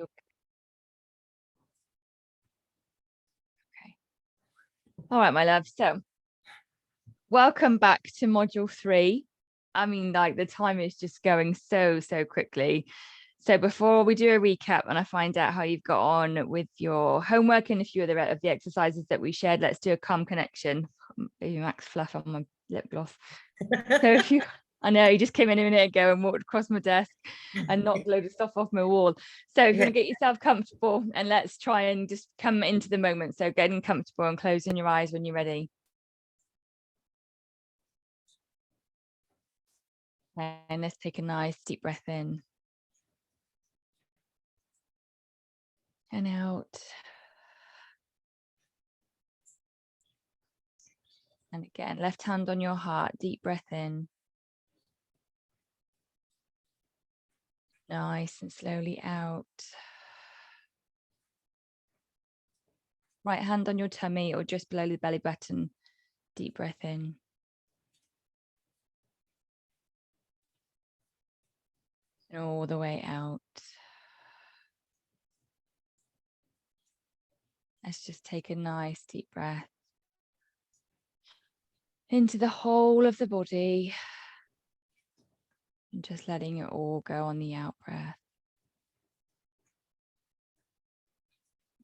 Okay. All right, my love. So welcome back to module 3. I mean, like, the time is just going so quickly. So before we do a recap and I find out how you've got on with your homework and a few other of the exercises that we shared, let's do a calm connection. Max fluff on my lip gloss. So if you, I know you just came in a minute ago and walked across my desk and knocked a load of stuff off my wall. So if you want to get yourself comfortable, and let's try and just come into the moment. So getting comfortable and closing your eyes when you're ready. And let's take a nice deep breath in and out. And again, left hand on your heart, deep breath in. Nice and slowly out. Right hand on your tummy or just below the belly button, deep breath in. And all the way out. Let's just take a nice deep breath into the whole of the body. And just letting it all go on the out breath.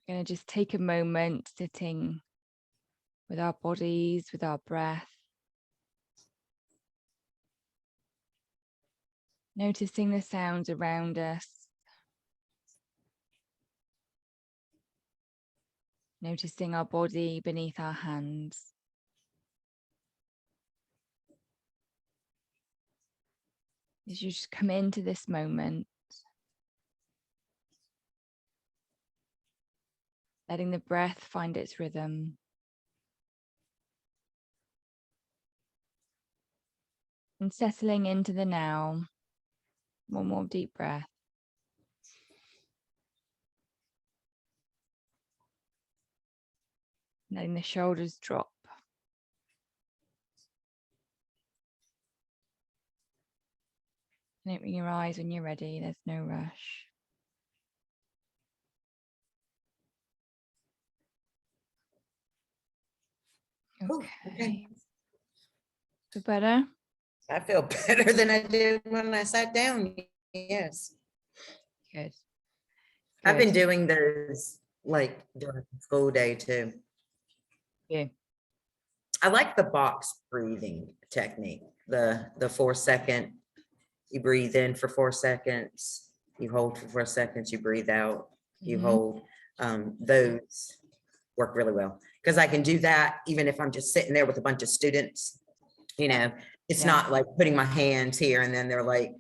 We're going to just take a moment sitting with our bodies, with our breath. Noticing the sounds around us. Noticing our body beneath our hands. As you just come into this moment, letting the breath find its rhythm. And settling into the now. One more deep breath. Letting the shoulders drop. And opening your eyes when you're ready, there's no rush. Okay. Feel better? I feel better than I did when I sat down. Yes. Good. I've been doing those like during school day too. Yeah. I like the box breathing technique. The 4 second, you breathe in for 4 seconds, you hold for 4 seconds, you breathe out, you hold. Those work really well because I can do that even if I'm just sitting there with a bunch of students. You know, it's not like putting my hands here and then they're like,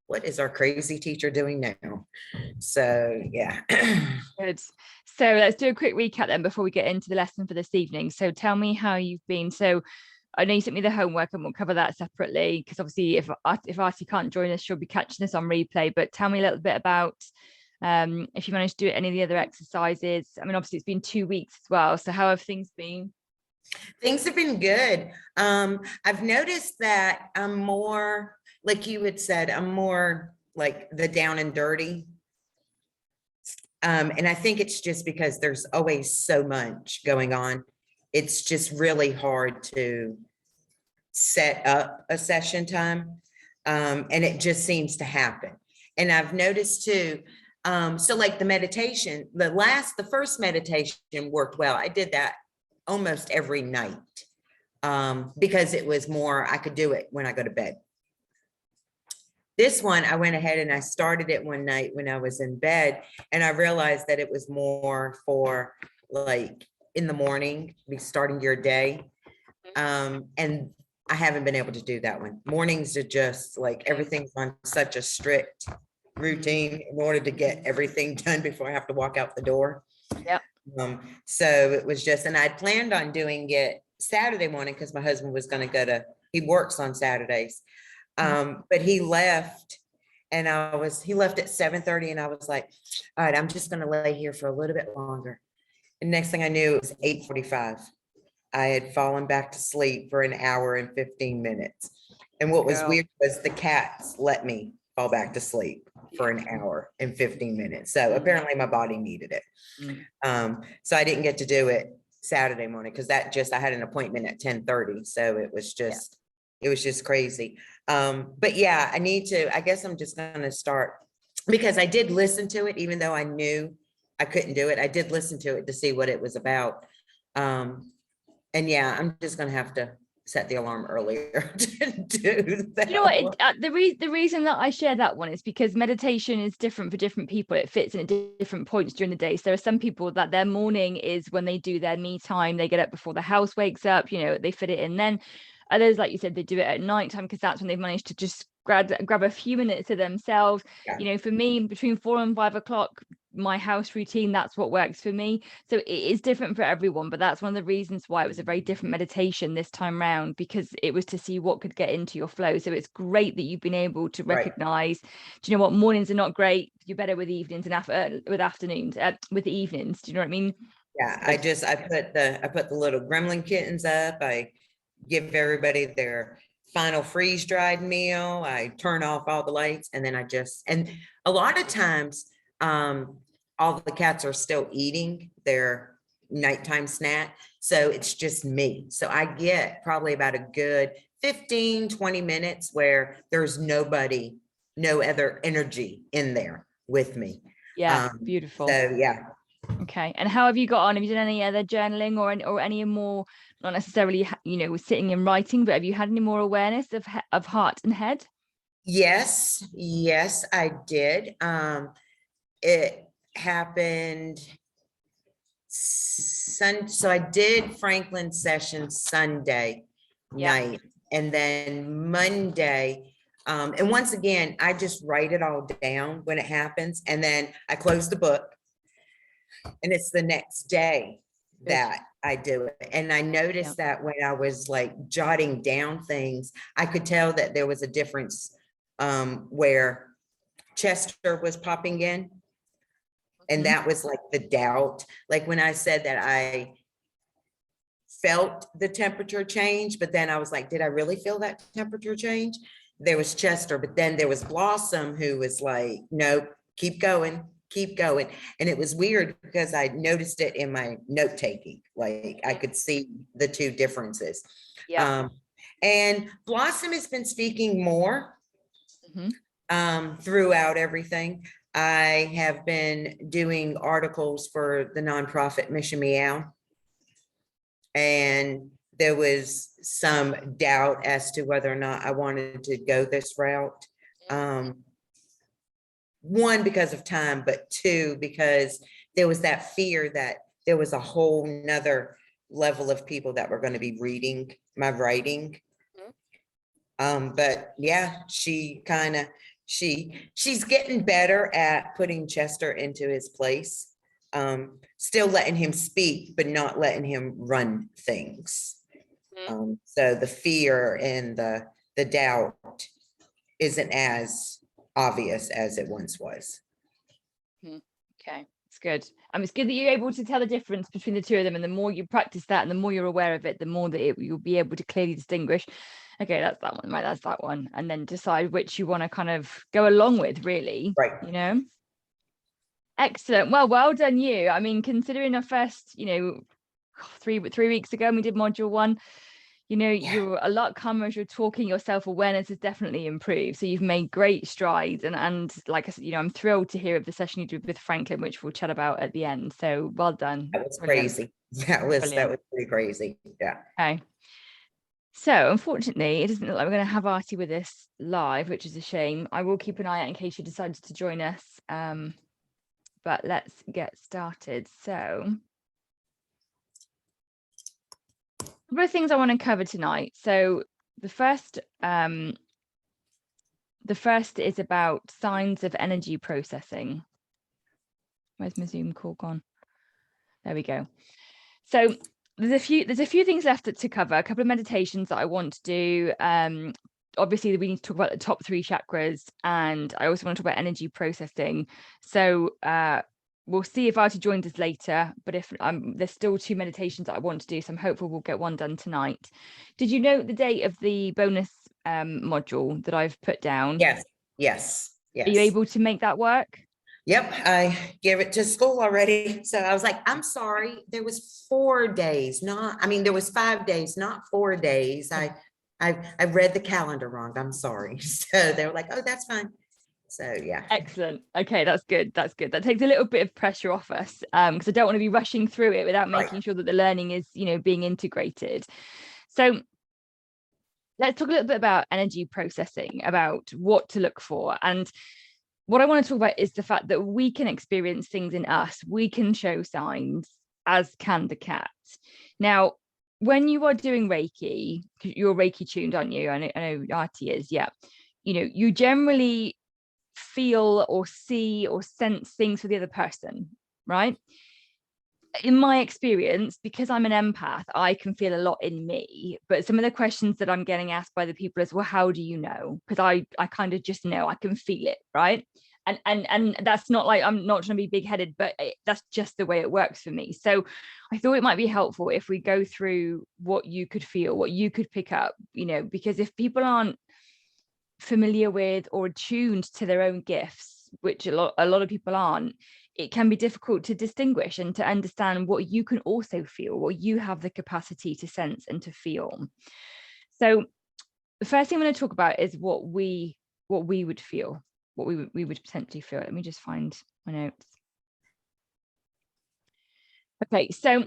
what is our crazy teacher doing now? So yeah. Good. So let's do a quick recap then before we get into the lesson for this evening. So tell me how you've been. So I know you sent me the homework and we'll cover that separately because obviously if Artie can't join us, she'll be catching us on replay. But tell me a little bit about if you managed to do any of the other exercises. I mean, obviously it's been 2 weeks as well. So how have things been? Things have been good. I've noticed that I'm more, like you had said, I'm more like the down and dirty. And I think it's just because there's always so much going on. It's just really hard to set up a session time. And it just seems to happen. And I've noticed too, so like the meditation, the first meditation worked well. I did that almost every night because it was more, I could do it when I go to bed. This one, I went ahead and I started it one night when I was in bed and I realized that it was more for like in the morning, be starting your day. And I haven't been able to do that one. Mornings are just like everything's on such a strict routine in order to get everything done before I have to walk out the door. Yep. So it was just, and I planned on doing it Saturday morning because my husband was going to he works on Saturdays. But he left and he left at 7:30 and I was like, all right, I'm just going to lay here for a little bit longer. And next thing I knew, it was 8:45. I had fallen back to sleep for an hour and 15 minutes. And what was weird was the cats let me fall back to sleep. for an hour and 15 minutes. So apparently my body needed it. So I didn't get to do it Saturday morning because I had an appointment at 10:30. So it was just crazy. But yeah, I guess I'm just gonna start, because I did listen to it, even though I knew I couldn't do it. I did listen to it to see what it was about. And yeah, I'm just gonna have to set the alarm earlier to do that. You know what? The reason that I share that one is because meditation is different for different people. It fits in at different points during the day. So there are some people that their morning is when they do their me time. They get up before the house wakes up. They fit it in. Then others, like you said, they do it at night time because that's when they've managed to just grab a few minutes to themselves. Yeah. For me, between 4 and 5 o'clock, my house routine, that's what works for me. So it is different for everyone, but that's one of the reasons why it was a very different meditation this time round, because it was to see what could get into your flow. So it's great that you've been able to recognize, do you know what, mornings are not great, you're better with evenings and with afternoons, with the evenings, do you know what I mean? Yeah, I put the little gremlin kittens up. I give everybody their final freeze dried meal. I turn off all the lights, and then and a lot of times, all the cats are still eating their nighttime snack. So it's just me. So I get probably about a good 15-20 minutes where there's no other energy in there with me. Yeah, beautiful. So yeah. Okay. And how have you got on? Have you done any other journaling or any more, not necessarily, sitting and writing, but have you had any more awareness of heart and head? Yes, I did. It happened so I did Franklin's session Sunday night, and then Monday. And once again, I just write it all down when it happens, and then I close the book, and it's the next day that I do it. And I noticed that when I was like jotting down things, I could tell that there was a difference where Chester was popping in. And that was like the doubt. Like when I said that I felt the temperature change, but then I was like, did I really feel that temperature change? There was Chester, but then there was Blossom, who was like, nope, keep going. And it was weird because I noticed it in my note taking. Like I could see the two differences. And Blossom has been speaking more throughout everything. I have been doing articles for the nonprofit Mission Meow. And there was some doubt as to whether or not I wanted to go this route. One, because of time, but two, because there was that fear that there was a whole nother level of people that were going to be reading my writing. But yeah, she's getting better at putting Chester into his place. Still letting him speak, but not letting him run things. So the fear and the doubt isn't as obvious as it once was. Okay, it's good. It's good that you're able to tell the difference between the two of them, and the more you practice that and the more you're aware of it, the more that you'll be able to clearly distinguish, okay, that's that one, right, that's that one, and then decide which you want to kind of go along with, really. Right. Excellent. Well done you. Considering our first 3 weeks ago we did module 1, you're a lot calmer as you're talking. Your self-awareness has definitely improved, so you've made great strides, and like I said, I'm thrilled to hear of the session you did with Franklin, which we'll chat about at the end. So well done. That was crazy. That was pretty crazy. Yeah. Okay, so unfortunately it doesn't look like we're going to have Artie with us live, which is a shame. I will keep an eye out in case she decided to join us, but let's get started. So a couple of things I want to cover tonight. So the first is about signs of energy processing. Where's my Zoom call gone? There we go. So there's a few things left to cover. A couple of meditations that I want to do. Obviously we need to talk about the top 3 chakras, and I also want to talk about energy processing. So we'll see if Artie joins us later, but if there's still 2 meditations that I want to do, so I'm hopeful we'll get one done tonight. Did you note the date of the bonus module that I've put down? Yes. Are you Yes. able to make that work? Yep, I gave it to school already. So I was like, I'm sorry, there was 4 days, there was 5 days, not 4 days. I read the calendar wrong. I'm sorry. So they were like, oh, that's fine. So yeah. Excellent. Okay, that's good. That's good. That takes a little bit of pressure off us, because I don't want to be rushing through it without making Right. sure that the learning is, being integrated. So let's talk a little bit about energy processing, about what to look for. And what I want to talk about is the fact that we can experience things in us. We can show signs, as can the cat. Now, when you are doing Reiki, you're Reiki tuned, aren't you? I know Artie is, yeah. You generally feel or see or sense things for the other person, right? In my experience, because I'm an empath, I can feel a lot in me. But some of the questions that I'm getting asked by the people is, well, how do you know? Because I kind of just know, I can feel it, right? And that's not like, I'm not trying to be big-headed, but that's just the way it works for me. So I thought it might be helpful if we go through what you could feel, what you could pick up, because if people aren't familiar with or attuned to their own gifts, which a lot of people aren't, it can be difficult to distinguish and to understand what you can also feel, what you have the capacity to sense and to feel. So the first thing I'm going to talk about is what we would feel, what we would potentially feel. Let me just find my notes. Okay, so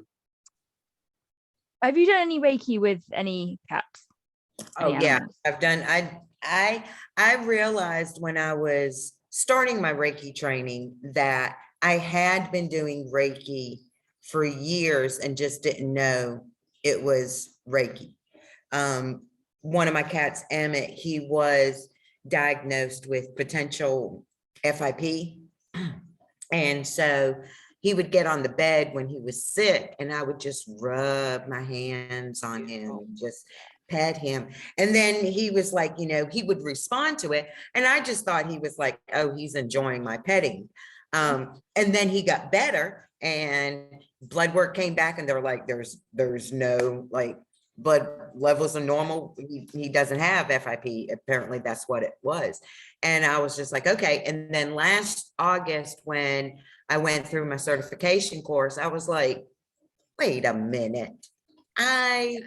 have you done any Reiki with any cats? Oh Any yeah, animals? I've done, I realized when I was starting my Reiki training that I had been doing Reiki for years and just didn't know it was Reiki. One of my cats, Emmett, he was diagnosed with potential FIP. And so he would get on the bed when he was sick and I would just rub my hands on him and just pet him. And then he was like, he would respond to it. And I just thought he was like, oh, he's enjoying my petting. And then he got better and blood work came back and they were like, there's no like blood levels are normal. He doesn't have FIP. Apparently that's what it was. And I was just like, okay. And then last August, when I went through my certification course, I was like, wait a minute. I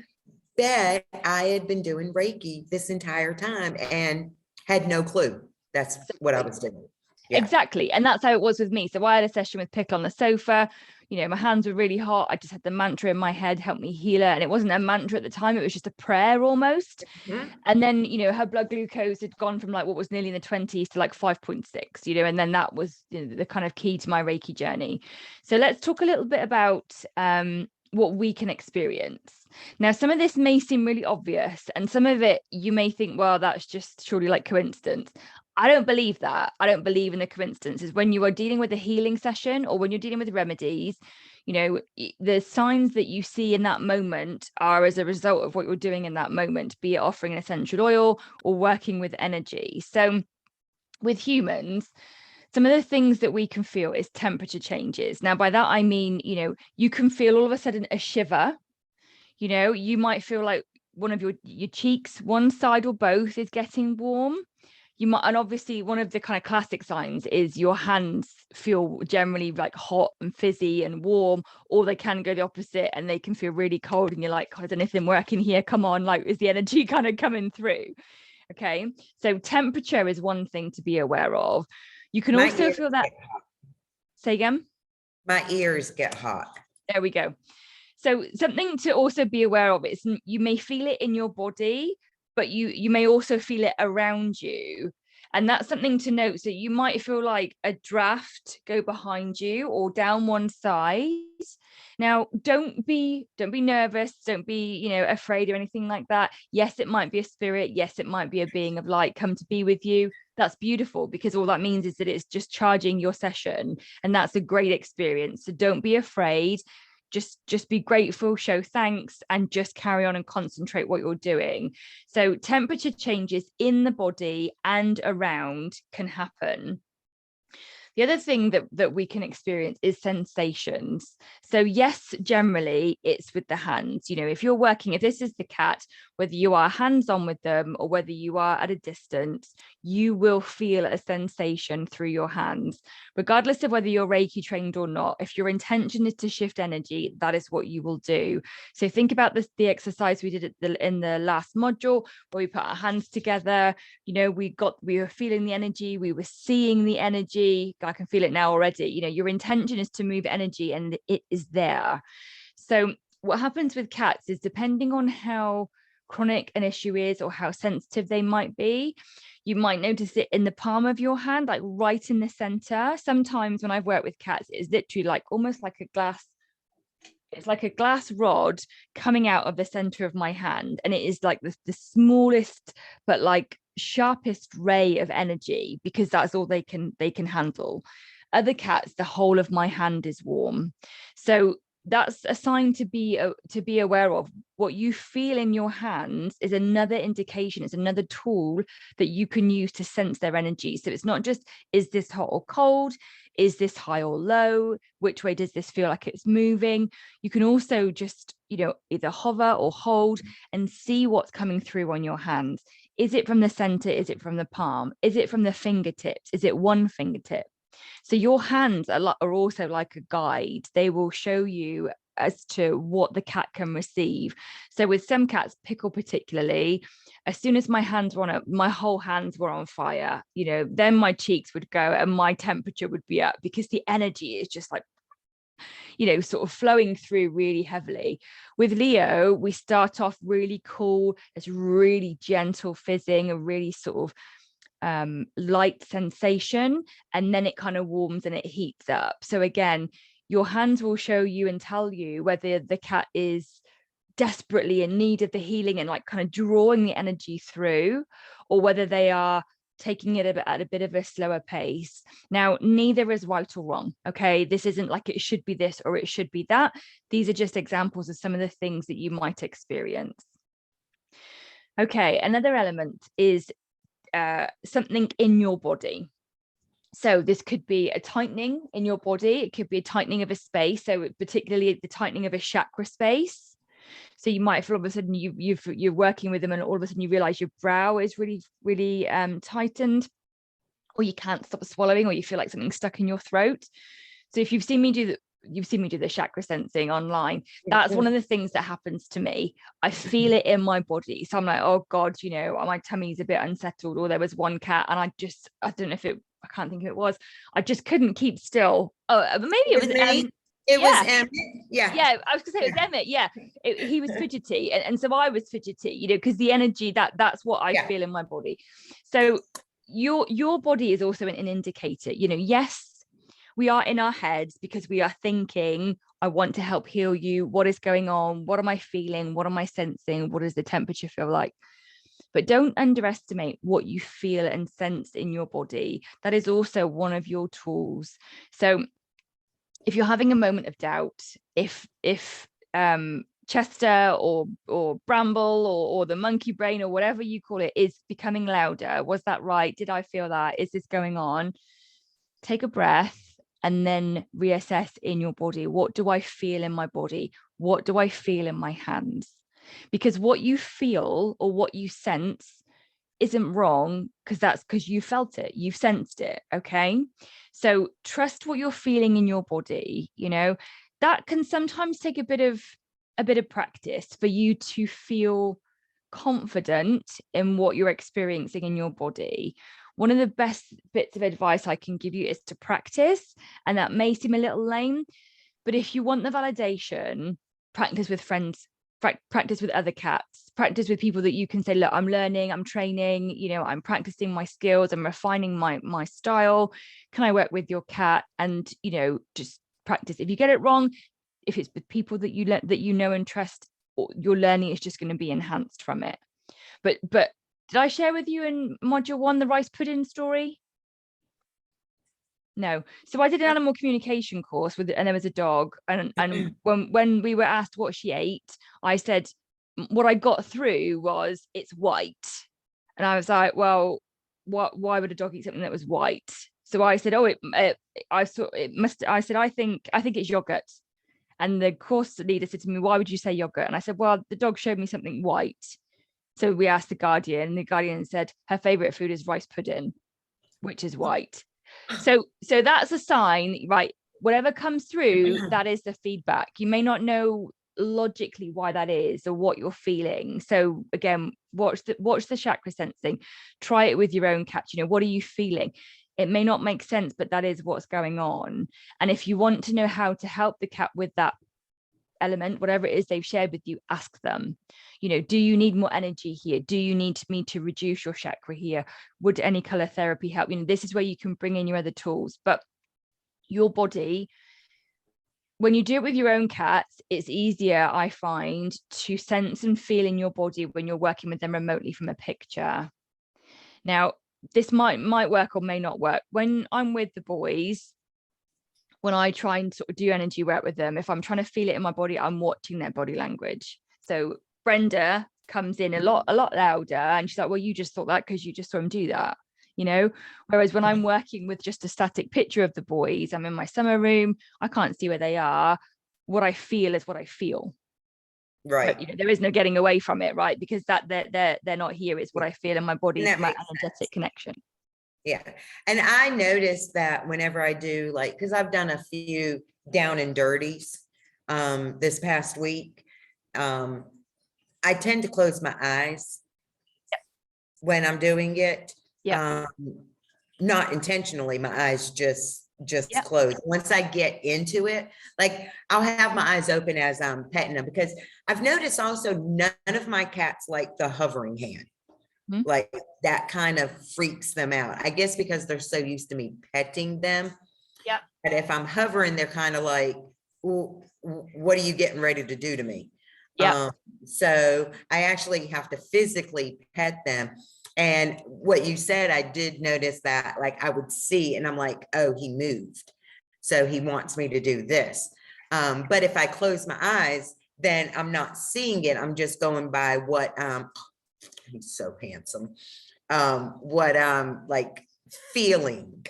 bet I had been doing Reiki this entire time and had no clue. That's what I was doing. Yeah. Exactly. And that's how it was with me. So I had a session with Pickle on the sofa. My hands were really hot. I just had the mantra in my head, help me heal her. And it wasn't a mantra at the time. It was just a prayer almost. Mhm. And then, her blood glucose had gone from like what was nearly in the 20s to like 5.6, and then that was the kind of key to my Reiki journey. So let's talk a little bit about what we can experience. Now, some of this may seem really obvious, and some of it you may think, well, that's just surely like coincidence. I don't believe that. I don't believe in the coincidences. When you are dealing with a healing session or when you're dealing with remedies, the signs that you see in that moment are as a result of what you're doing in that moment, be it offering an essential oil or working with energy. So with humans, some of the things that we can feel is temperature changes. Now, by that, I mean, you can feel all of a sudden a shiver. You might feel like one of your cheeks, one side or both is getting warm. You might, and obviously one of the kind of classic signs is your hands feel generally like hot and fizzy and warm, or they can go the opposite and they can feel really cold and you're like, oh, is anything working here? Come on, like, is the energy kind of coming through? Okay, so temperature is one thing to be aware of. You can also feel that. Say again. My ears get hot. There we go. So something to also be aware of is you may feel it in your body, but you may also feel it around you. And that's something to note. So you might feel like a draft go behind you or down one side. Now, don't be nervous. Don't be, afraid or anything like that. Yes, it might be a spirit. Yes, it might be a being of light come to be with you. That's beautiful, because all that means is that it's just charging your session. And that's a great experience. So don't be afraid. Just be grateful, show thanks, and just carry on and concentrate what you're doing. So temperature changes in the body and around can happen. The other thing that we can experience is sensations. So yes, generally it's with the hands. You know, if this is the cat, whether you are hands-on with them or whether you are at a distance, you will feel a sensation through your hands, regardless of whether you're Reiki trained or not. If your intention is to shift energy, that is what you will do. So think about the exercise we did in the last module, where we put our hands together. You know, we were feeling the energy, we were seeing the energy. I can feel it now already. You know, your intention is to move energy and it is there. So what happens with cats is, depending on how chronic an issue is or how sensitive they might be, you might notice it in the palm of your hand, like right in the center. Sometimes when I've worked with cats, it's literally like almost like a glass. It's like a glass rod coming out of the center of my hand, and it is like the smallest but like sharpest ray of energy, because that's all they can handle. Other cats, the whole of my hand is warm. So that's a sign to be aware of. What you feel in your hands is another indication. It's another tool that you can use to sense their energy. So it's not just, is this hot or cold? Is this high or low? Which way does this feel like it's moving? You can also just, you know, either hover or hold and see what's coming through on your hands. Is it from the center? Is it from the palm? Is it from the fingertips? Is it one fingertip? So your hands are also like a guide. They will show you as to what the cat can receive. So with some cats, Pickle particularly, as soon as my hands were on it, my whole hands were on fire. You know, then my cheeks would go and my temperature would be up, because the energy is just like, you know, sort of flowing through really heavily. With Leo, we start off really cool. It's really gentle fizzing, a really sort of light sensation, and then it kind of warms and it heats up. So again, your hands will show you and tell you whether the cat is desperately in need of the healing and like kind of drawing the energy through, or whether they are taking it at a bit of a slower pace. Now, neither is right or wrong. Okay, this isn't like it should be this or it should be that. These are just examples of some of the things that you might experience. Okay, another element is something in your body. So this could be a tightening in your body. It could be a tightening of a space. So particularly the tightening of a chakra space. So you might feel all of a sudden you're working with them, and all of a sudden you realize your brow is really tightened, or you can't stop swallowing, or you feel like something's stuck in your throat. So if you've seen me do the chakra sensing online, that's one of the things that happens to me. I feel it in my body. So I'm like, oh God, you know, my tummy's a bit unsettled. Or there was one cat and I don't know if I can't think who it was. I just couldn't keep still. Oh, maybe it was me. It was Emmett. Yeah. I was gonna say it was Emmett. Yeah. He was fidgety. And so I was fidgety, you know, because the energy that's what I feel in my body. So your body is also an indicator. You know, yes, we are in our heads because we are thinking, I want to help heal you. What is going on? What am I feeling? What am I sensing? What does the temperature feel like? But don't underestimate what you feel and sense in your body. That is also one of your tools. So if you're having a moment of doubt, if Chester or Bramble or the monkey brain or whatever you call it is becoming louder, was that right? Did I feel that? Is this going on? Take a breath and then reassess in your body. What do I feel in my body? What do I feel in my hands? Because what you feel or what you sense isn't wrong, because that's because you felt it, you've sensed it. Okay, so trust what you're feeling in your body. You know, that can sometimes take a bit of practice for you to feel confident in what you're experiencing in your body. One of the best bits of advice I can give you is to practice, and that may seem a little lame, but if you want the validation, practice with friends, practice with other cats, practice with people that you can say, look, I'm learning, I'm training, you know, I'm practicing my skills, I'm refining my style. Can I work with your cat? And, you know, just practice. If you get it wrong, if it's with people that you know and trust, your learning is just going to be enhanced from it. But did I share with you in module 1 the rice pudding story? No. So I did an animal communication course and there was a dog, and when we were asked what she ate, I said what I got through was it's white. And I was like, well, why would a dog eat something that was white? So I said, I saw it must, I said, I think it's yogurt. And the course leader said to me, why would you say yogurt? And I said, well, the dog showed me something white. So we asked the guardian, and the guardian said her favorite food is rice pudding, which is white. So that's a sign, right? Whatever comes through, that is the feedback. You may not know logically why that is or what you're feeling. So again, watch the chakra sensing. Try it with your own cat. What are you feeling? It may not make sense, but that is what's going on. And if you want to know how to help the cat with that element, whatever it is they've shared with you, ask them. Do you need more energy here? Do you need me to reduce your chakra here? Would any color therapy help? This is where you can bring in your other tools. But your body, when you do it with your own cats, it's easier, I find, to sense and feel in your body when you're working with them remotely from a picture. Now, this might work or may not work. When I'm with the boys, when I try and sort of do energy work with them, if I'm trying to feel it in my body, I'm watching their body language. So Brenda comes in a lot louder, and she's like, well, you just thought that because you just saw him do that, whereas when I'm working with just a static picture of the boys, I'm in my summer room, I can't see where they are. What I feel is what I feel. Right. But, there is no getting away from it, right? Because that they're not here. It's what I feel in my body, my energetic connection. Yeah. And I noticed that whenever I do, like, because I've done a few down and dirties this past week, I tend to close my eyes when I'm doing it. Not intentionally, my eyes just close. Once I get into it, like, I'll have my eyes open as I'm petting them, because I've noticed also none of my cats like the hovering hand. Like, that kind of freaks them out, I guess, because they're so used to me petting them. But if I'm hovering, they're kind of like, what are you getting ready to do to me? So I actually have to physically pet them. And what you said, I did notice that, like, I would see, and I'm like, oh, he moved, so he wants me to do this. But if I close my eyes, then I'm not seeing it. I'm just going by what he's so handsome. What I'm like feeling,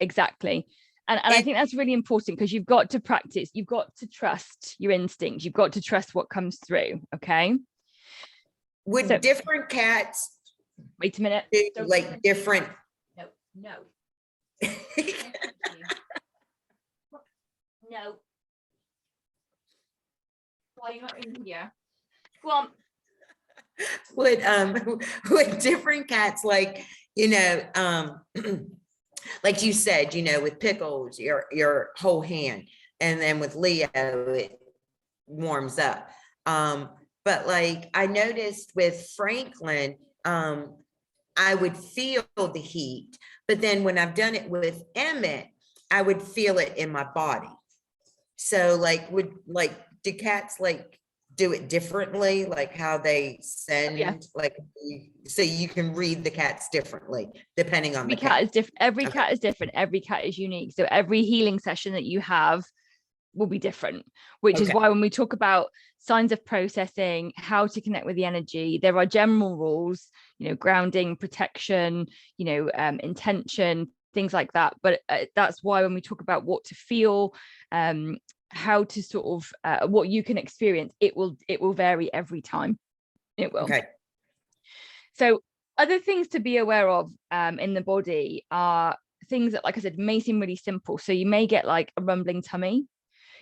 Exactly. And I think that's really important, because you've got to practice. You've got to trust your instincts. You've got to trust what comes through. Okay. Would different cats, wait a minute, like different? No. No. Why are you not in here? Go on. Would different cats, like, like you said, with Pickles, your whole hand, and then with Leo, it warms up. But like, I noticed with Franklin, I would feel the heat, but then when I've done it with Emmett, I would feel it in my body. So like, do cats like do it differently, like how they send, like, so you can read the cats differently depending on the cat is different. Every cat is different. Every cat is unique. So every healing session that you have will be different, which is why when we talk about signs of processing, how to connect with the energy, there are general rules, grounding, protection, intention, things like that. But that's why when we talk about what to feel, how to sort of what you can experience, it will vary every time. It will. So other things to be aware of in the body are things that, like I said, may seem really simple. So you may get like a rumbling tummy.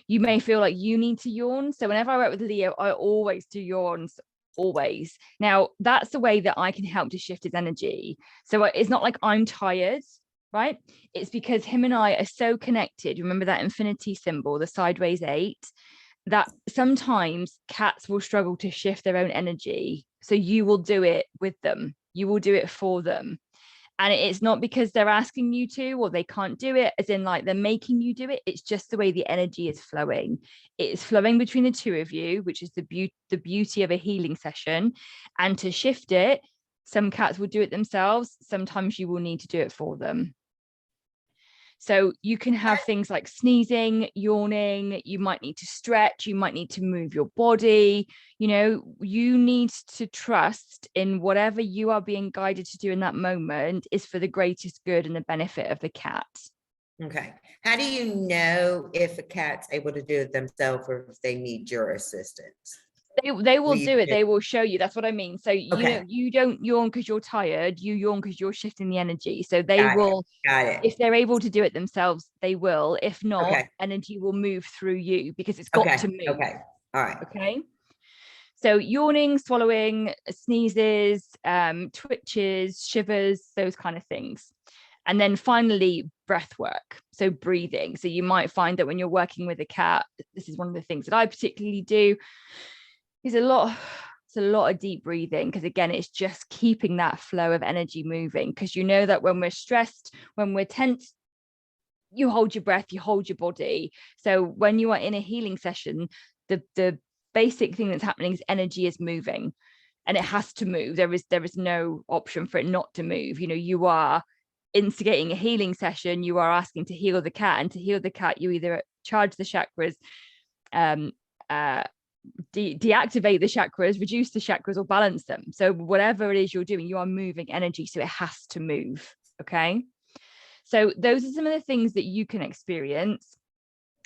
You may feel like you need to yawn. So whenever I work with Leo, I always do yawns, always. Now, that's the way that I can help to shift his energy. So it's not like I'm tired, right? It's because him and I are so connected. Remember that infinity symbol, the sideways 8, that sometimes cats will struggle to shift their own energy. So you will do it with them. You will do it for them. And it's not because they're asking you to, or they can't do it, as in like they're making you do it. It's just the way the energy is flowing. It is flowing between the two of you, which is the beauty of a healing session. And to shift it, some cats will do it themselves. Sometimes you will need to do it for them. So you can have things like sneezing, yawning, you might need to stretch, you might need to move your body. You know, you need to trust in whatever you are being guided to do in that moment is for the greatest good and the benefit of the cat. Okay. How do you know if a cat's able to do it themselves or if they need your assistance? They will do it. They will show you. That's what I mean. So you don't yawn because you're tired. You yawn because you're shifting the energy. So they will, got it. if they're able to do it themselves, they will. If not, energy will move through you because it's got to move. Okay. All right. Okay. So yawning, swallowing, sneezes, twitches, shivers, those kind of things. And then finally, breath work. So breathing. So you might find that when you're working with a cat, this is one of the things that I particularly do, is a lot of deep breathing, because again, it's just keeping that flow of energy moving, because you know that when we're stressed, when we're tense, you hold your breath, you hold your body. So when you are in a healing session, the basic thing that's happening is energy is moving, and it has to move. There is no option for it not to move. You know, you are instigating a healing session, you are asking to heal the cat, and to heal the cat, you either charge the chakras, deactivate the chakras, reduce the chakras, or balance them. So whatever it is you're doing, you are moving energy, so it has to move. Okay, so those are some of the things that you can experience,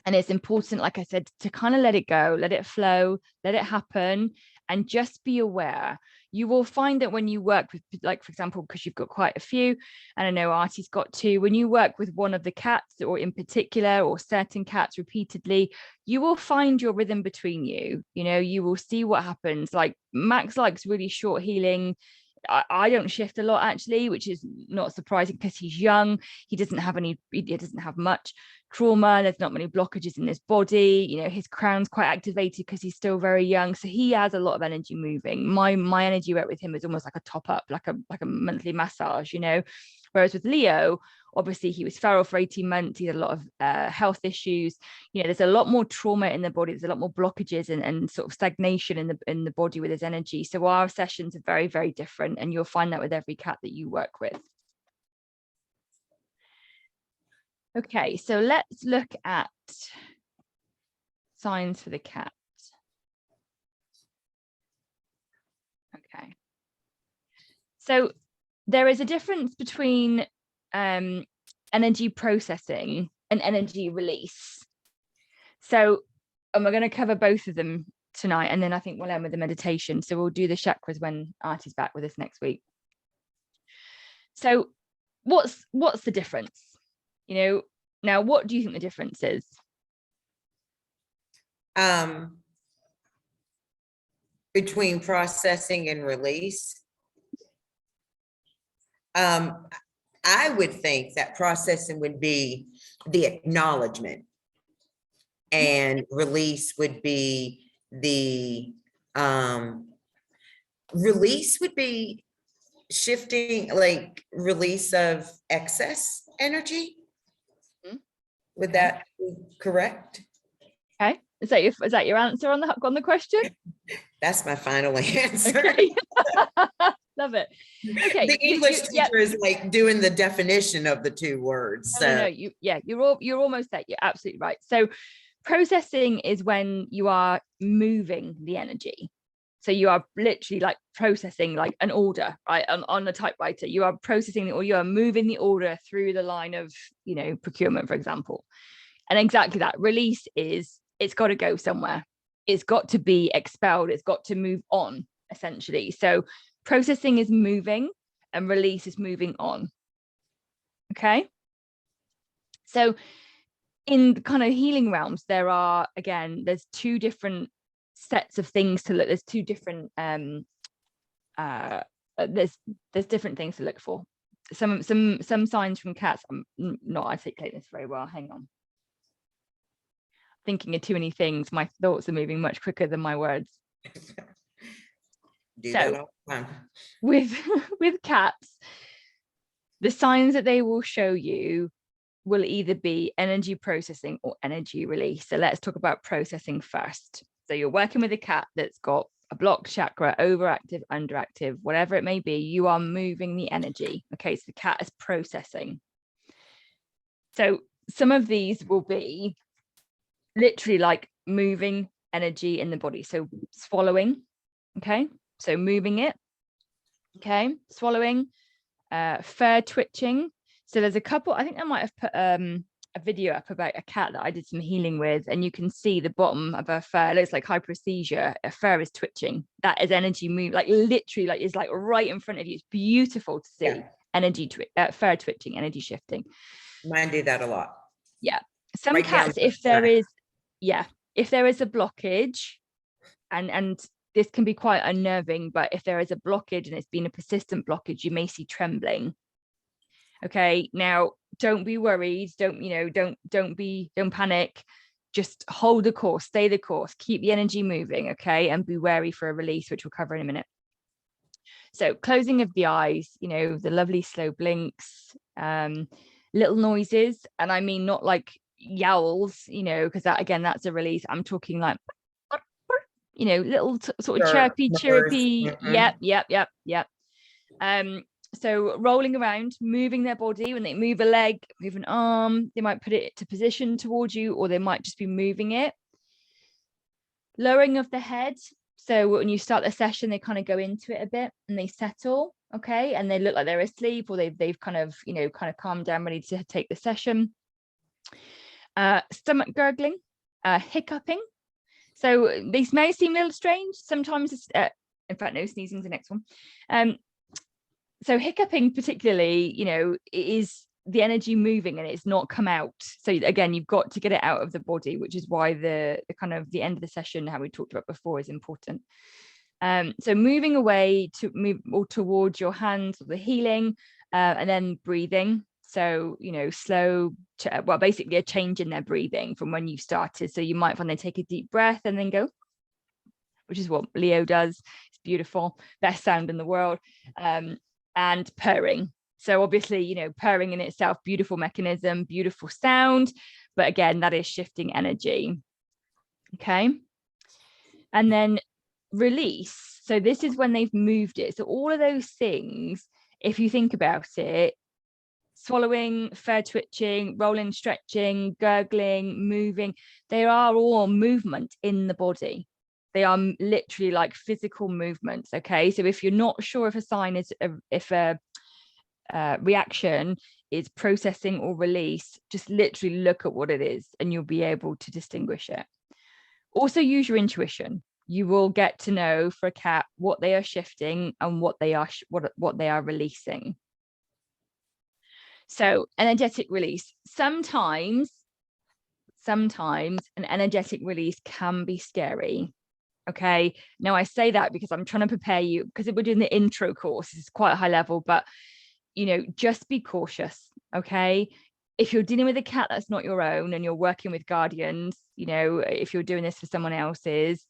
and it's important, like I said, to kind of let it go, let it flow, let it happen, and just be aware. You will find that when you work with, like, for example, because you've got quite a few, and I know Artie's got two, when you work with one of the cats, or in particular, or certain cats repeatedly, you will find your rhythm between you. You know, you will see what happens. Like Max likes really short healing. I don't shift a lot, actually, which is not surprising because he's young. He doesn't have much trauma. There's not many blockages in his body. You know, his crown's quite activated because he's still very young, so he has a lot of energy moving. My energy work with him is almost like a top up, like a monthly massage, you know. Whereas with Leo, obviously he was feral for 18 months. He had a lot of health issues. You know, there's a lot more trauma in the body. There's a lot more blockages and sort of stagnation in the body with his energy. So our sessions are very, very different, and you'll find that with every cat that you work with. Okay, so let's look at signs for the cat. Okay. So there is a difference between energy processing and energy release. So, and we're going to cover both of them tonight, and then I think we'll end with the meditation. So we'll do the chakras when Artie's back with us next week. So what's the difference? You know, now what do you think the difference is? Between processing and release. I would think that processing would be the acknowledgement, and release would be the shifting, like release of excess energy. Would that be correct? Okay, is that your answer on the question? That's my final answer. Okay. Love it. Okay, the English teacher is like doing the definition of the two words. No, you're almost there. You're absolutely right. So processing is when you are moving the energy. So you are literally like processing like an order, right? On the typewriter, you are processing, or you are moving the order through the line of, you know, procurement, for example. And exactly that. Release is, it's got to go somewhere. It's got to be expelled. It's got to move on, essentially. So processing is moving and release is moving on. Okay. So in the kind of healing realms, there's two different sets of things to look. There's two different there's different things to look for. Some signs from cats. I'm not articulating this very well. Hang on. Thinking of too many things. My thoughts are moving much quicker than my words. With cats, the signs that they will show you will either be energy processing or energy release. So let's talk about processing first. So you're working with a cat that's got a blocked chakra, overactive, underactive, whatever it may be, you are moving the energy. Okay, so the cat is processing. So some of these will be literally like moving energy in the body. So swallowing, okay? So moving it, okay? Swallowing, fur twitching. So there's a couple, I think I might have put a video up about a cat that I did some healing with, and you can see the bottom of her fur. It looks like hyperesthesia. Her fur is twitching. That is energy move, like literally, like it's like right in front of you. It's beautiful to see. Yeah. Energy, fur twitching, energy shifting. Mine do that a lot. Yeah. Some Right down cats, the if there back. is, yeah, if there is a blockage, and this can be quite unnerving, but if there is a blockage and it's been a persistent blockage, you may see trembling. Okay, now don't be worried, don't panic, just hold the course, stay the course, keep the energy moving, okay, and be wary for a release, which we'll cover in a minute. So closing of the eyes, the lovely slow blinks, little noises, and I mean not like yowls, because that, again, that's a release. I'm talking like little sort of chirpy. Yep. So rolling around, moving their body. When they move a leg, move an arm, they might put it to position towards you, or they might just be moving it. Lowering of the head. So when you start the session, they kind of go into it a bit and they settle, okay, and they look like they're asleep, or they've kind of calmed down, ready to take the session. Stomach gurgling, hiccuping. So these may seem a little strange. Sometimes it's, in fact, no, sneezing is the next one. So hiccuping particularly, is the energy moving and it's not come out. So again, you've got to get it out of the body, which is why the kind of the end of the session, how we talked about before, is important. So moving away to move or towards your hands or the healing, and then breathing. So, slow, basically a change in their breathing from when you started. So you might find they take a deep breath and then go, which is what Leo does. It's beautiful, best sound in the world. And purring. So obviously, purring in itself, beautiful mechanism, beautiful sound. But again, that is shifting energy. Okay. And then release. So this is when they've moved it. So all of those things, if you think about it, swallowing, fur twitching, rolling, stretching, gurgling, moving, they are all movement in the body. They are literally like physical movements. Okay, so if you're not sure if a sign is if a reaction is processing or release, just literally look at what it is and you'll be able to distinguish it. Also use your intuition. You will get to know for a cat what they are shifting and what they are releasing. So energetic release. Sometimes an energetic release can be scary. Okay, now I say that because I'm trying to prepare you, because we're doing the intro course. It's quite a high level, but just be cautious. Okay, if you're dealing with a cat that's not your own and you're working with guardians, if you're doing this for someone else's,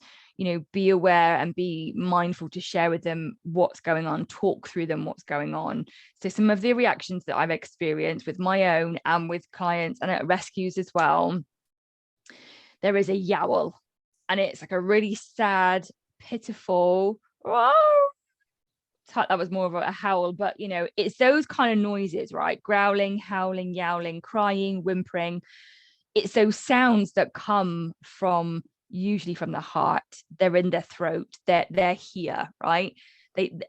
be aware and be mindful to share with them what's going on, talk through them what's going on. So some of the reactions that I've experienced with my own and with clients and at rescues as well, there is a yowl, and it's like a really sad, pitiful, that was more of a howl, but it's those kind of noises, right? Growling, howling, yowling, crying, whimpering. It's those sounds that come from, usually from the heart. They're in their throat, they're here, right?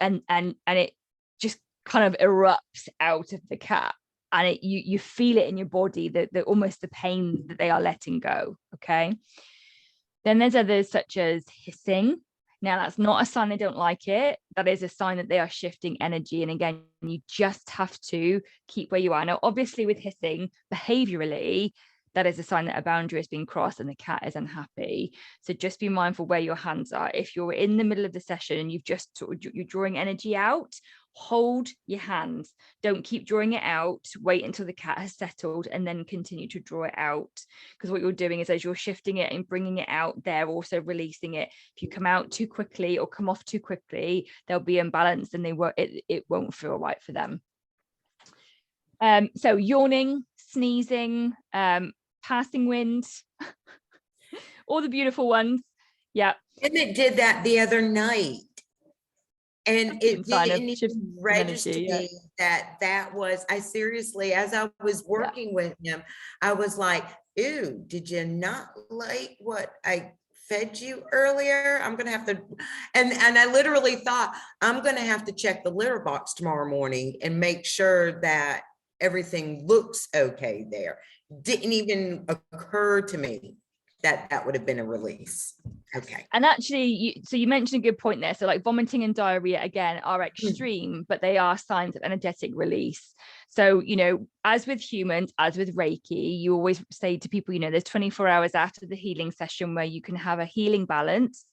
And it just kind of erupts out of the cat, and you feel it in your body, that almost the pain that they are letting go. Okay, then there's others such as hissing. Now, that's not a sign they don't like it. That is a sign that they are shifting energy. And again, you just have to keep where you are. Now, obviously with hissing, behaviorally, that is a sign that a boundary has been crossed and the cat is unhappy. So just be mindful where your hands are. If you're in the middle of the session and you're drawing energy out, hold your hands. Don't keep drawing it out. Wait until the cat has settled and then continue to draw it out. Because what you're doing is, as you're shifting it and bringing it out, they're also releasing it. If you come out too quickly or come off too quickly, they'll be imbalanced and it won't feel right for them. So yawning, sneezing, passing wind, all the beautiful ones. Yeah. And it did that the other night. And it didn't even register me that was, I seriously, as I was working with him, I was like, ew, did you not like what I fed you earlier? I'm gonna have to, and I literally thought, I'm gonna have to check the litter box tomorrow morning and make sure that everything looks okay there. Didn't even occur to me that that would have been a release. Okay. And actually, so you mentioned a good point there. So like vomiting and diarrhea, again, are extreme, but they are signs of energetic release. So, as with humans, as with Reiki, you always say to people, there's 24 hours after the healing session where you can have a healing balance.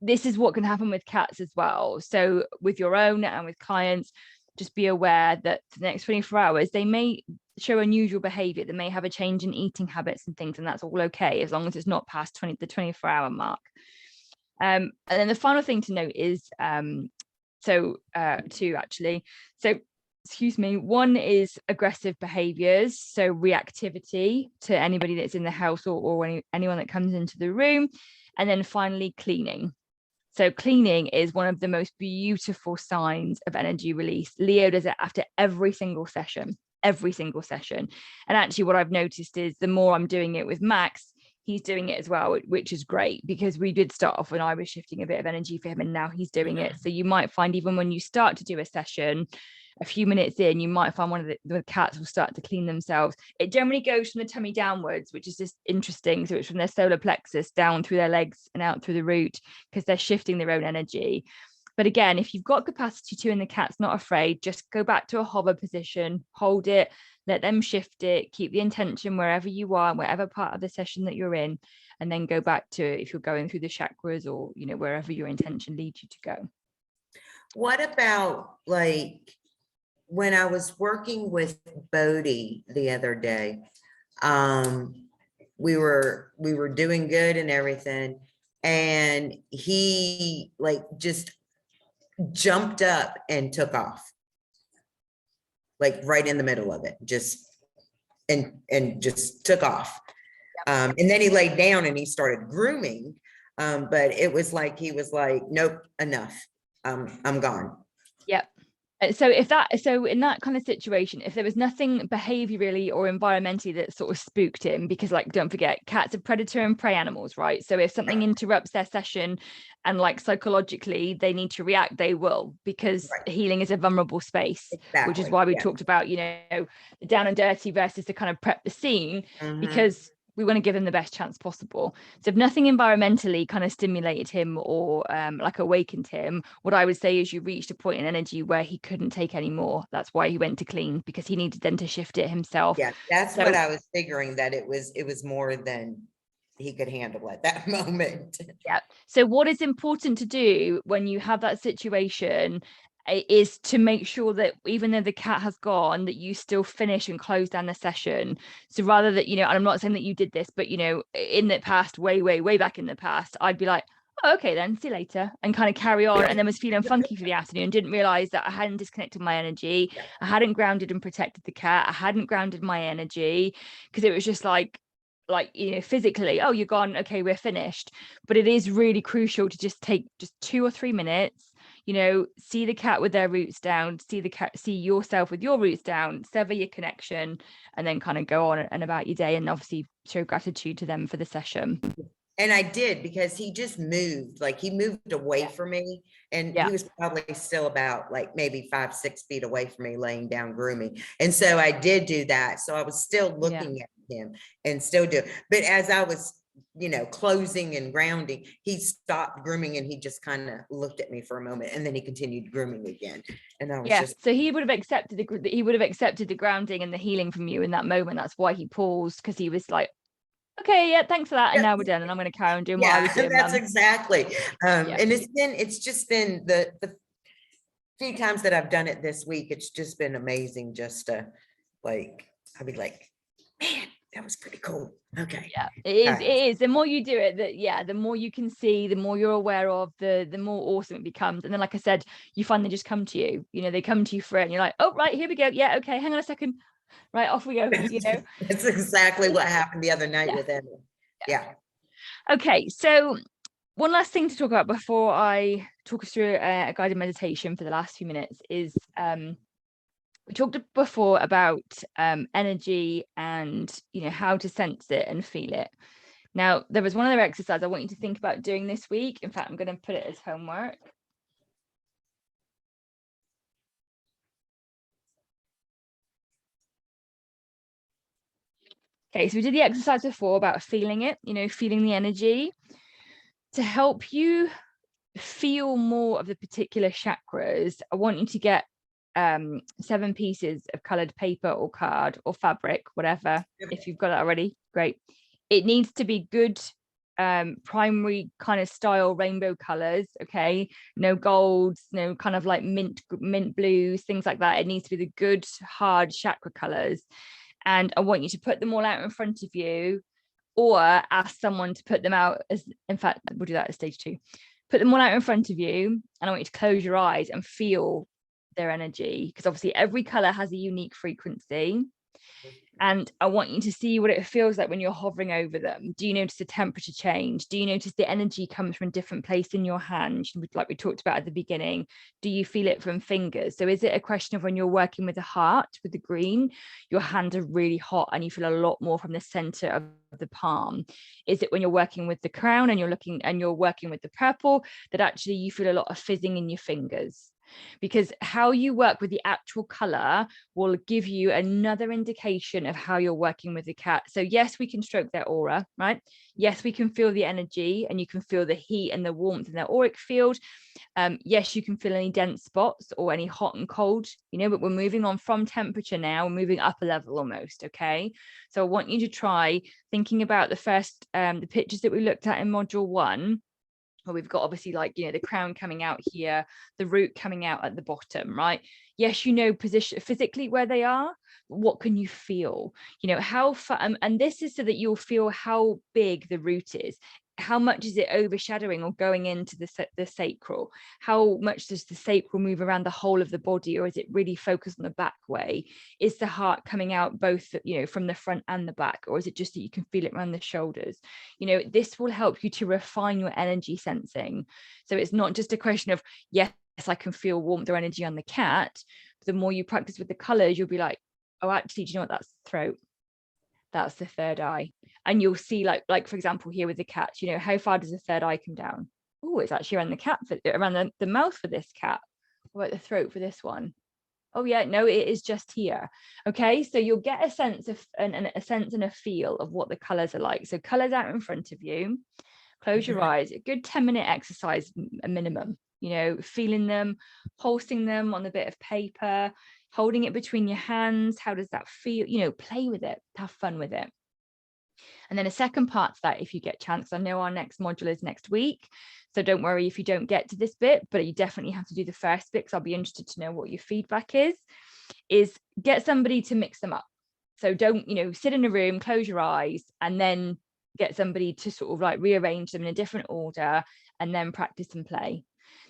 This is what can happen with cats as well. So with your own and with clients, just be aware that for the next 24 hours, they may show unusual behavior. They may have a change in eating habits and things, and that's all okay, as long as it's not past the 24-hour mark. And then the final thing to note is, two actually. So, excuse me, one is aggressive behaviors. So reactivity to anybody that's in the house or anyone that comes into the room. And then finally, cleaning. So cleaning is one of the most beautiful signs of energy release. Leo does it after every single session. And actually what I've noticed is the more I'm doing it with Max, he's doing it as well, which is great, because we did start off when I was shifting a bit of energy for him, and now he's doing it. So you might find even when you start to do a session, a few minutes in, you might find one of the cats will start to clean themselves. It generally goes from the tummy downwards, which is just interesting. So it's from their solar plexus down through their legs and out through the root, because they're shifting their own energy. But again, if you've got capacity to and the cat's not afraid, just go back to a hover position, hold it, let them shift it, keep the intention wherever you are, whatever part of the session that you're in, and then go back to, if you're going through the chakras or, wherever your intention leads you to go. What about like when I was working with Bodhi the other day, we were doing good and everything, and he like just jumped up and took off, like right in the middle of it, and just took off. And then he laid down and he started grooming, but it was like he was like, nope, enough, I'm gone. Yep. So in that kind of situation, if there was nothing behaviorally or environmentally that sort of spooked him, because like, don't forget, cats are predator and prey animals, right? So if something interrupts their session and like psychologically they need to react, they will, because healing is a vulnerable space, which is why we talked about, the down and dirty versus to kind of prep the scene, because we want to give him the best chance possible. So if nothing environmentally kind of stimulated him or like awakened him, what I would say is you reached a point in energy where he couldn't take any more. That's why he went to clean, because he needed then to shift it himself. Yeah, that's what I was figuring, that it was more than he could handle at that moment. Yeah. So what is important to do when you have that situation is to make sure that even though the cat has gone, that you still finish and close down the session. So rather that, and I'm not saying that you did this, but in the past, way back in the past, I'd be like, oh, okay then, see you later, and kind of carry on, and then was feeling funky for the afternoon, didn't realize that I hadn't disconnected my energy, I hadn't grounded and protected the cat, I hadn't grounded my energy, because it was just like physically, oh, you're gone, okay, we're finished. But it is really crucial to just take just 2 or 3 minutes, see the cat with their roots down, see yourself with your roots down, sever your connection, and then kind of go on and about your day, and obviously show gratitude to them for the session. And I did, because he just moved, like he moved away from me, and he was probably still about like maybe 5-6 feet away from me, laying down grooming. And so I did do that. So I was still looking at him and still do. But as I was, closing and grounding, he stopped grooming and he just kind of looked at me for a moment, and then he continued grooming again. And I was just, so he would have accepted the grounding and the healing from you in that moment. That's why he paused, because he was like, okay, yeah, thanks for that, and now we're done, and I'm going to carry on doing what I was doing. That's exactly. And it's just been the few times that I've done it this week, it's just been amazing, just to like, I'd be like, man, that was pretty cool. Okay. Yeah, it is. The more you do it, the more you can see, the more you're aware of, the more awesome it becomes. And then, like I said, you find they just come to you. They come to you for it, and you're like, oh, right, here we go. Yeah, okay, hang on a second. Right, off we go. That's exactly what happened the other night with Emma. Yeah. Okay, so one last thing to talk about before I talk us through a guided meditation for the last few minutes is We talked before about energy and, you know, how to sense it and feel it. Now, there was one other exercise I want you to think about doing this week. In fact, I'm going to put it as homework. Okay, so we did the exercise before about feeling it, you know, feeling the energy. To help you feel more of the particular chakras, I want you to get 7 pieces of colored paper or card or fabric, whatever. If you've got it already, great. It needs to be good primary kind of style rainbow colors. Okay, no golds, no kind of like mint blues, things like that. It needs to be the good hard chakra colors. And I want you to put them all out in front of you, or ask someone to put them out. As in fact, we'll do that at stage 2. Put them all out in front of you, and I want you to close your eyes and feel their energy, because obviously every color has a unique frequency. And I want you to see what it feels like when you're hovering over them. Do you notice the temperature change? Do you notice the energy comes from a different place in your hand, like we talked about at the beginning? Do you feel it from fingers? So is it a question of when you're working with the heart, with the green, your hands are really hot and you feel a lot more from the center of the palm? Is it when you're working with the crown and you're working with the purple, that actually you feel a lot of fizzing in your fingers? Because how you work with the actual color will give you another indication of how you're working with the cat. So yes, we can stroke their aura, right? Yes, we can feel the energy, and you can feel the heat and the warmth in their auric field. Yes, you can feel any dense spots or any hot and cold, you know, but we're moving on from temperature now, we're moving up a level almost. Okay, so I want you to try thinking about the first the pictures that we looked at in module 1. Well, we've got obviously, like, you know, the crown coming out here, the root coming out at the bottom, right? Yes, you know, position physically where they are. What can you feel? You know, how far, and this is so that you'll feel how big the root is. How much is it overshadowing or going into the sacral? How much does the sacral move around the whole of the body, or is it really focused on the back way? Is the heart coming out both, you know, from the front and the back, or is it just that you can feel it around the shoulders? You know, this will help you to refine your energy sensing. So it's not just a question of, yes, I can feel warmth or energy on the cat. The more you practice with the colors, you'll be like, oh, actually, do you know what? That's the throat. That's the third eye. And you'll see, like for example, here with the cat, you know, how far does the third eye come down? Oh, it's actually around the cat, around the mouth for this cat. What about the throat for this one? Oh yeah, no, it is just here. Okay, so you'll get a sense of a sense and a feel of what the colors are like. So colors out in front of you, close your eyes, a good 10-minute exercise, a minimum, you know, feeling them, pulsing them on a bit of paper, holding it between your hands. How does that feel? You know, play with it, have fun with it. And then a second part to that, if you get chance, I know our next module is next week, so don't worry if you don't get to this bit, but you definitely have to do the first bit, because I'll be interested to know what your feedback is get somebody to mix them up. So don't, you know, sit in a room, close your eyes, and then get somebody to sort of like rearrange them in a different order, and then practice and play.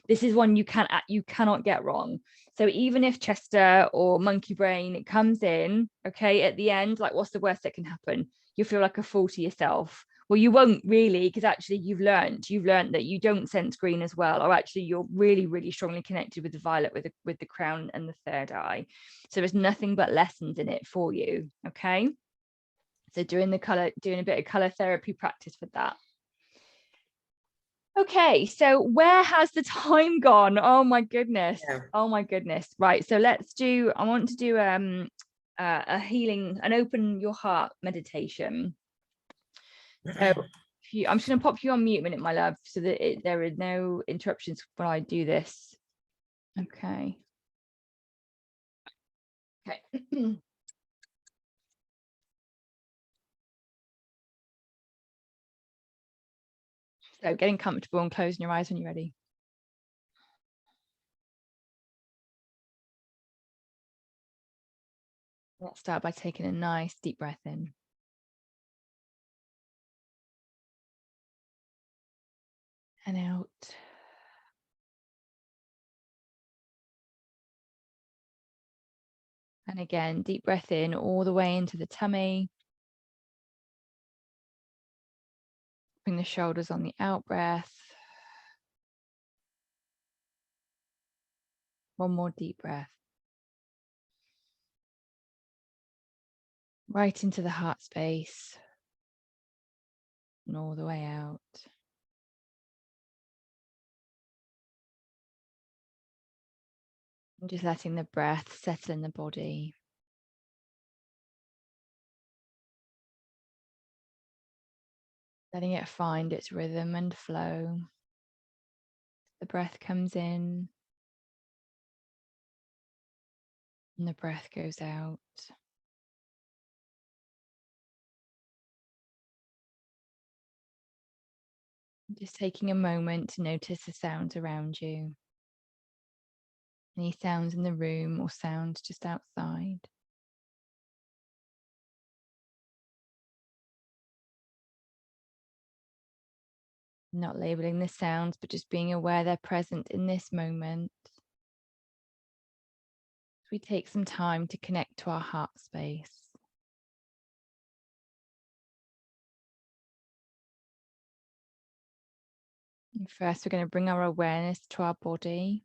This is one you cannot get wrong. So even if Chester or Monkey Brain comes in, okay, at the end, like, what's the worst that can happen? You feel like a fool to yourself. Well, you won't really, because actually you've learned that you don't sense green as well, or actually you're really, really strongly connected with the violet, with the crown and the third eye. So there's nothing but lessons in it for you. Okay, so doing a bit of color therapy practice with that. Okay, so where has the time gone? Oh my goodness. Yeah. Oh my goodness. Right, so I want to do a healing, an open your heart meditation. So I'm just going to pop you on mute a minute, my love, so that there are no interruptions when I do this. Okay. Okay. So getting comfortable and closing your eyes when you're ready. Let's start by taking a nice deep breath in. And out. And again, deep breath in all the way into the tummy. Bring the shoulders on the out breath. One more deep breath. right into the heart space and all the way out. And just letting the breath settle in the body. Letting it find its rhythm and flow. The breath comes in and the breath goes out. Just taking a moment to notice the sounds around you. Any sounds in the room or sounds just outside. Not labeling the sounds, but just being aware they're present in this moment. We take some time to connect to our heart space. And first, we're going to bring our awareness to our body.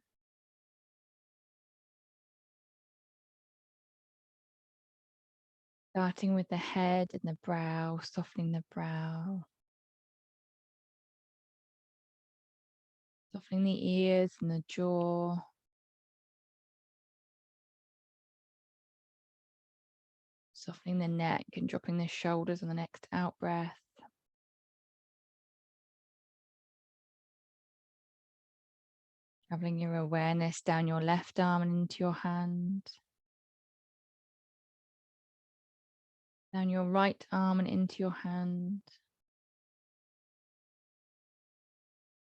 Starting with the head and the brow, softening the brow. Softening the ears and the jaw. Softening the neck and dropping the shoulders on the next out breath. Traveling your awareness down your left arm and into your hand. Down your right arm and into your hand.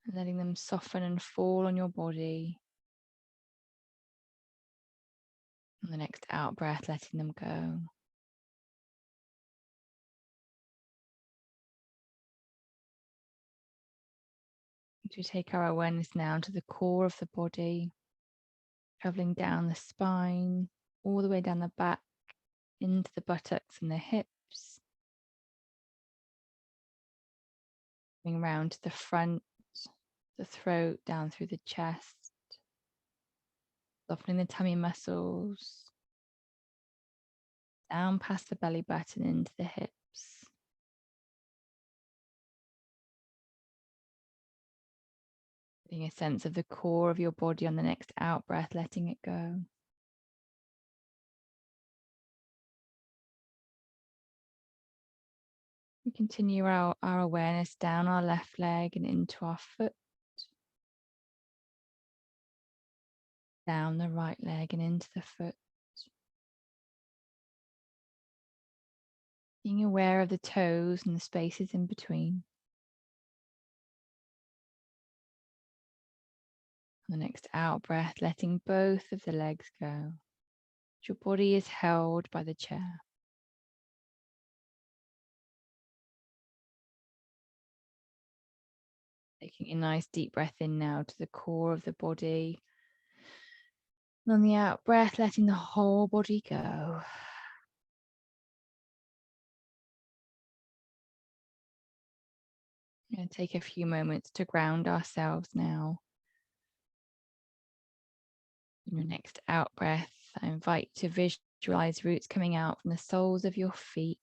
And letting them soften and fall on your body. On the next out breath, letting them go. We take our awareness now to the core of the body, traveling down the spine, all the way down the back, into the buttocks and the hips, coming around to the front, the throat, down through the chest, softening the tummy muscles, down past the belly button into the hips. Getting a sense of the core of your body on the next out breath, letting it go. We continue our awareness down our left leg and into our foot, down the right leg and into the foot. Being aware of the toes and the spaces in between. On the next out breath, letting both of the legs go. Your body is held by the chair. Taking a nice deep breath in now to the core of the body. And on the out breath, letting the whole body go. We're going to take a few moments to ground ourselves now. In your next out breath, I invite you to visualize roots coming out from the soles of your feet,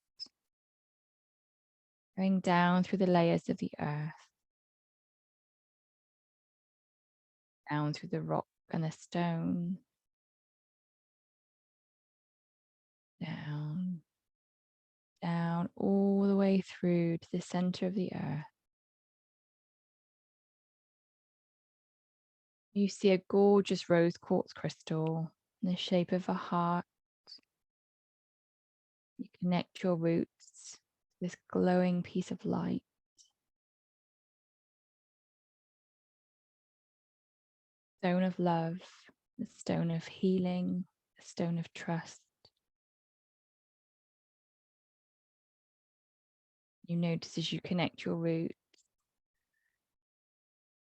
going down through the layers of the earth, down through the rock and the stone, down, down, all the way through to the center of the earth. You see a gorgeous rose quartz crystal in the shape of a heart. You connect your roots to this glowing piece of light. Stone of love, the stone of healing, the stone of trust. You notice as you connect your roots,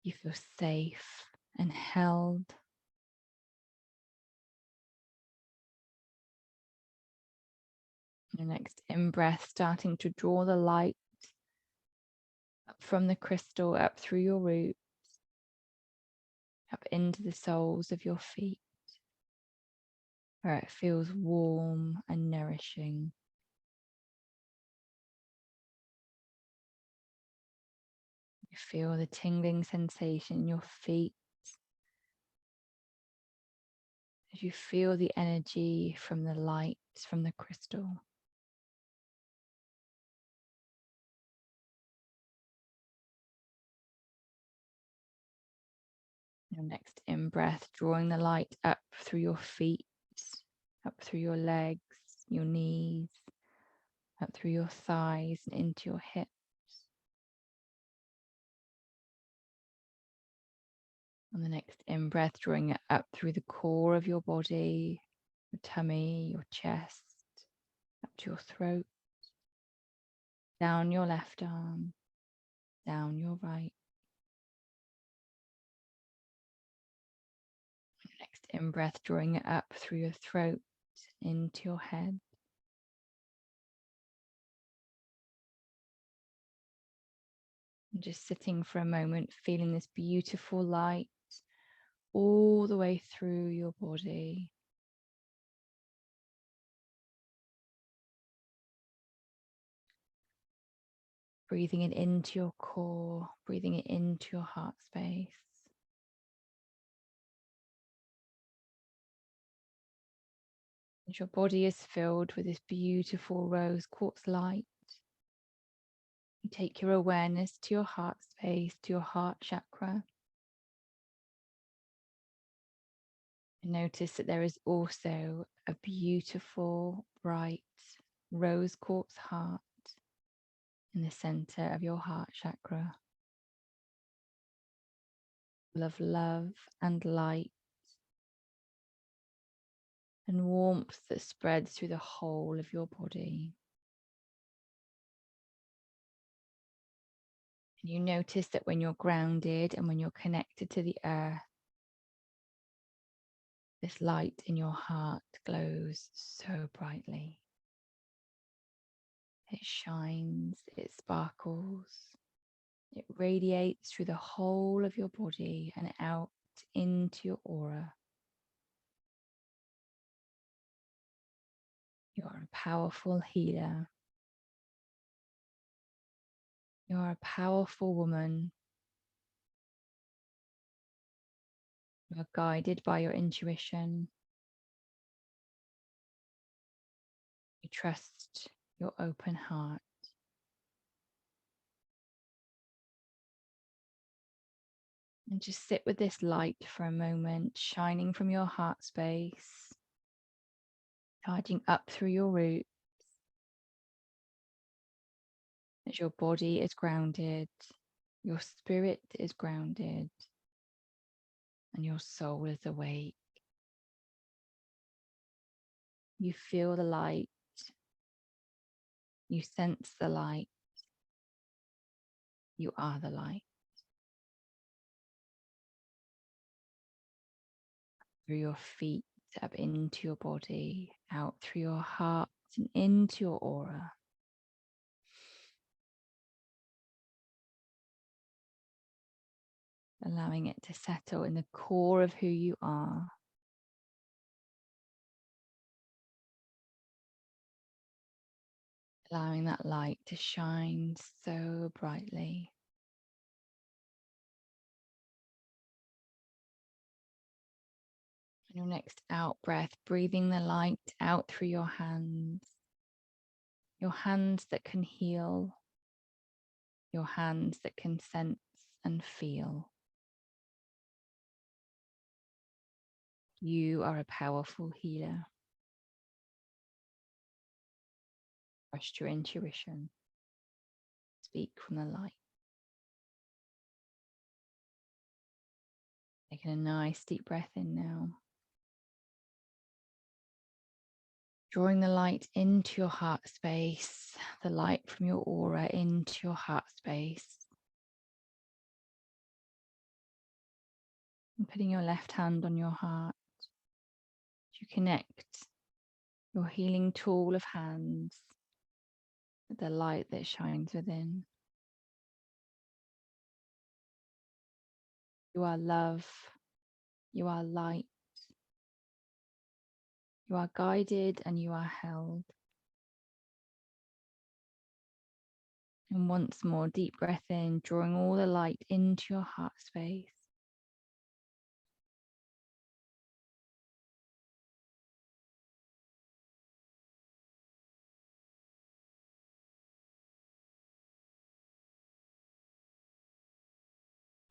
you feel safe and held. Your next in-breath, starting to draw the light up from the crystal, up through your roots, up into the soles of your feet, where it feels warm and nourishing. You feel the tingling sensation in your feet as you feel the energy from the light from the crystal. Your next in-breath, drawing the light up through your feet, up through your legs, your knees, up through your thighs and into your hips. On the next in-breath, drawing it up through the core of your body, your tummy, your chest, up to your throat, down your left arm, down your right. Next in-breath, drawing it up through your throat, into your head. And just sitting for a moment, feeling this beautiful light all the way through your body. Breathing it into your core, breathing it into your heart space. As your body is filled with this beautiful rose quartz light, you take your awareness to your heart space, to your heart chakra. And notice that there is also a beautiful, bright rose quartz heart in the center of your heart chakra, full of love and light and warmth that spreads through the whole of your body. And you notice that when you're grounded and when you're connected to the earth, this light in your heart glows so brightly. It shines, it sparkles, it radiates through the whole of your body and out into your aura. You are a powerful healer. You are a powerful woman. You are guided by your intuition. You trust your open heart. And just sit with this light for a moment, shining from your heart space, charging up through your roots. As your body is grounded, your spirit is grounded, and your soul is awake. You feel the light. You sense the light. You are the light. Through your feet, up into your body, out through your heart and into your aura. Allowing it to settle in the core of who you are. Allowing that light to shine so brightly. On your next out breath, breathing the light out through your hands that can heal, your hands that can sense and feel. You are a powerful healer. Trust your intuition. Speak from the light. Taking a nice deep breath in now. Drawing the light into your heart space, the light from your aura into your heart space. And putting your left hand on your heart to connect your healing tool of hands with the light that shines within. You are love. You are light. You are guided and you are held. And once more, deep breath in, drawing all the light into your heart space.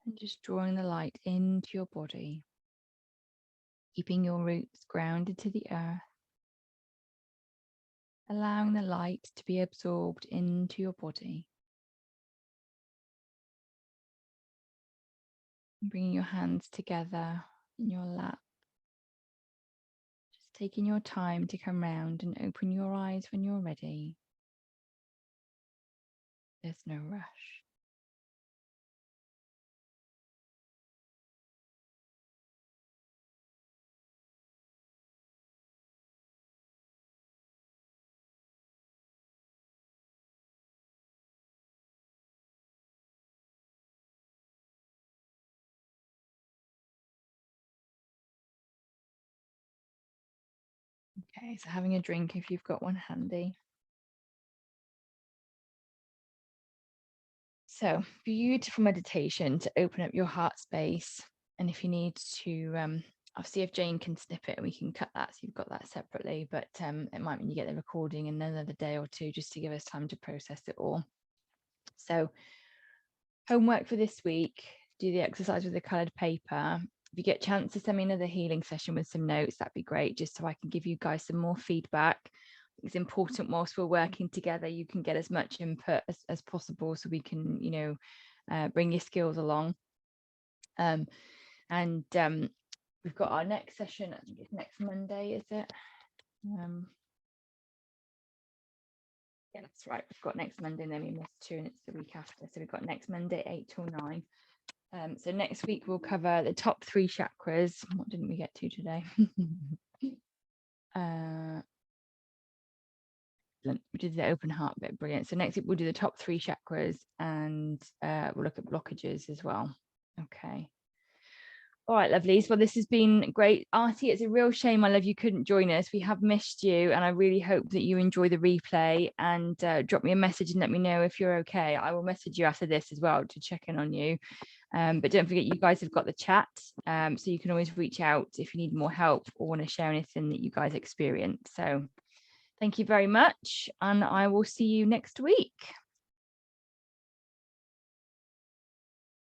And just drawing the light into your body, keeping your roots grounded to the earth, allowing the light to be absorbed into your body. Bringing your hands together in your lap. Just taking your time to come round and open your eyes when you're ready. There's no rush. Okay, so having a drink if you've got one handy. So, beautiful meditation to open up your heart space. And if you need to, I'll see if Jane can snip it and we can cut that so you've got that separately. But it might mean you get the recording in another day or two just to give us time to process it all. So, homework for this week, do the exercise with the coloured paper. If you get a chance to send me another healing session with some notes, that'd be great, just so I can give you guys some more feedback. It's important whilst we're working together, you can get as much input as possible so we can, bring your skills along. And we've got our next session, I think it's next Monday, is it? Yeah, that's right. We've got next Monday and then we missed 2 and it's the week after. So we've got next Monday, 8 till 9. So next week we'll cover the top 3 chakras. What didn't we get to today? We did the open heart bit, brilliant. So next week we'll do the top 3 chakras and we'll look at blockages as well. Okay. All right, lovelies. Well, this has been great. Artie, it's a real shame, my love, you couldn't join us. We have missed you, and I really hope that you enjoy the replay and drop me a message and let me know if you're okay. I will message you after this as well to check in on you. But don't forget, you guys have got the chat, so you can always reach out if you need more help or want to share anything that you guys experience. So thank you very much, and I will see you next week.